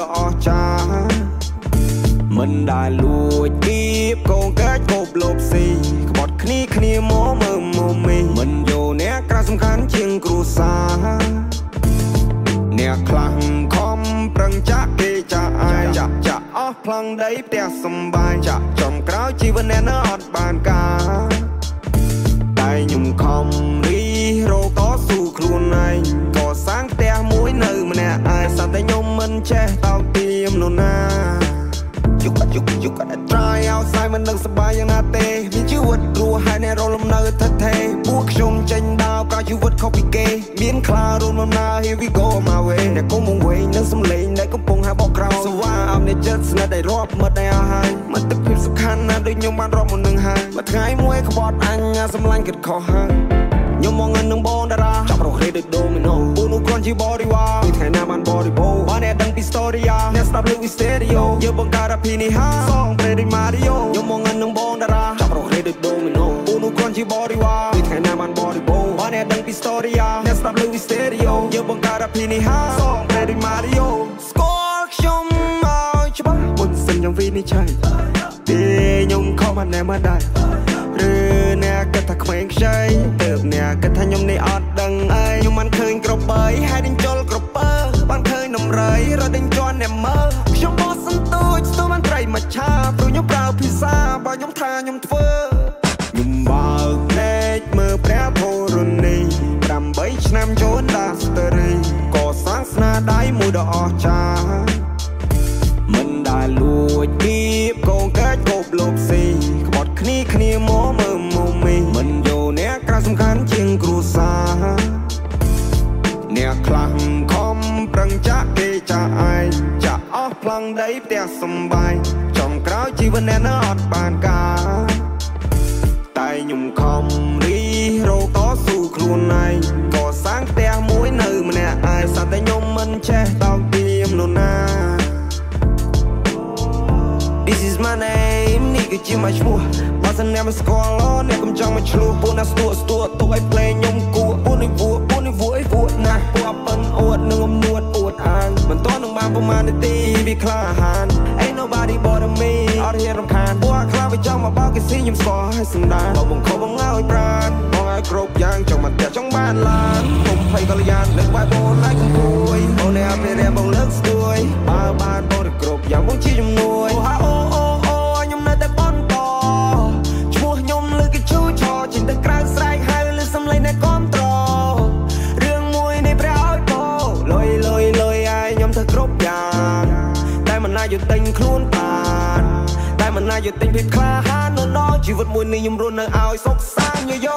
ដ៏ចាមិនដែលលួចគៀបកងកាច់គប់លបស៊ីក្បត់គ្នាមកមើលមកមីមិនយោអ្នកក្រៅសំខាន់ជាងគ្រួសារអ្នកខ្លាំងខំប្រឹងចាក់គេចាក់អាយចាក់អស់ផ្លង់ដីផ្ទះសំបាយចាក់ចំក្រោយជីវិតអ្នកនៅអត់បានការតែខ្ញុំខំរីរោតស៊ូខ្លួនឯងកសាងផ្ទះមួយនៅម្នាក់ឯងសត្វតែខ្ញុំមិនចេះតោកទាមនរណាយុគតែ try outside មិននឹងសប្បាយយ៉ាងណាទេមានជីវិតរស់ហើយអ្នករលំនៅថិតថេរពួកខ្ញុំចេញដើរប្រជីវិតខុសពីគេមានខ្លារួមដំណើរ here we go my way អ្នកគុំមកវិញនឹងសំឡេងដែលកំពុងហៅបកក្រោយសវ៉ាអមអ្នកចិត្តស្និទ្ធដែលរាប់មិត្តដែលអស់ហើយមិនទឹកភាពសំខាន់ណាស់ដូចខ្ញុំបានរាប់មុននឹងហើយមួយថ្ងៃមួយក្បត់អញសម្លាញ់គិតខុសហើយខ្ញុំមកងឹងនឹងបងតារាចាប់រកគ្នាដូចដូមីណូពូនោះគ្រាន់ជាបរិវារពីថ្ងៃណាបានបរិបូរបានអ្នកដឹងពី story អ្នកស្ដាប់លើ stereo យើងបង្កើតអភិនិហាសងព្រេរីម៉ារីយ៉ូខ្ញុំមកងឹងនឹងបងតារាចាប់រកគ្នាដូចដូមីណូពូនោះគ្រាន់ជាបរិវារពីថ្ងៃណាបានបរិបូរបានអ្នកដឹងពី story អ្នកស្ដាប់លើ stereo យើងបង្កើតអភិនិហាសងព្រេរីម៉ារីយ៉ូស្គាល់ខ្ញុំមកច្បាស់មុនសិនខ្ញុំវិនិច្ឆ័យទេខ្ញុំខំបានណែមកដែរឬអ្នកគិតថាក្មេងខ្ចីទៅអ្នកគិតថាខ្ញុំនេះអត់ដឹងអីខ្ញុំមិនឃើញក្របបីហើយដេញចូលក្របពើបានឃើញនំរៃរត់ដេញជន់អ្នកមើលខ្ញុំបោះសន្ទូចស្ទើរបានត្រីមកឆាព្រោះខ្ញុំប្រើភាសាបើខ្ញុំថាខ្ញុំធ្វើខ្ញុំបើកភ្នែកមើលព្រះធរណី8ឆ្នាំចូលដាស្តេរីកសាងស្នាដៃមួយដ៏អស្ចារ្យមិនដែលលួចគៀបកងកាច់គប់លបស៊ីក្បត់គ្នាមកមើលមកមីមិនយោអ្នកក្រៅសំខាន់ជាងគ្រួសារអ្នកខ្លាំងខំប្រឹងចាក់គេចាក់ឯងចាក់អស់ផ្លង់ដីផ្ទះសំបាយចង់ក្រោយជីវិតអ្នកនៅអត់បានការតែខ្ញុំខំរីរោតស៊ូខ្លួនឯងកសាងផ្ទះមួយនៅម្នាក់ឯងសត្វតែខ្ញុំមិនចេះតោកទាមនរណាThis is my name នេះគឺជាមកឈ្មោះបើសិនអ្នកមិនស្គាល់អ្នកកុំចង់មកឆ្លោះពួកណាស្ទួទុកឲ្យភ្លេងខ្ញុំគួរពួកនេះវួអីវួណាស់ពួកប៉ិនអួតនឹងអំនួតអួតអាងមិនទាន់នឹងបានប្រមាណនាទីវាក្លាហាន Ain't nobody but me អត់ហ៊ានរំខានពួកខ្លាវាចង់មកបោកគេស៊ីខ្ញុំស្គាល់ឲ្យសណ្ដានបងខំបងឲ្យប្រានបងឲ្យគ្រប់យ៉ាងចង់មកផ្ទះចង់បានឡានគុំភ័យកល្យានលើកបាយបងឲ្យគំគួយបងអ្នកពេលរៀនបងលើកស្ទួយបើបានបងទៅគ្រប់យ៉ាងបងជាជំនួយខ្ញុំនៅតែបន្តឈ្មោះខ្ញុំលើកជូឆោចេញទៅក្រៅស្រែកហៅលើសំឡេងអ្នកគាំទ្ររឿងមួយនេះព្រះឲ្យពោលុយឲ្យខ្ញុំទៅគ្រប់យ៉ាងតែមិនណាយកទិញខ្លួនបានតែមិនណាយកទិញភាពក្លាហាននៅដល់ជីវិតមួយនេះខ្ញុំរស់នៅឲ្យសុខសាន្តយោ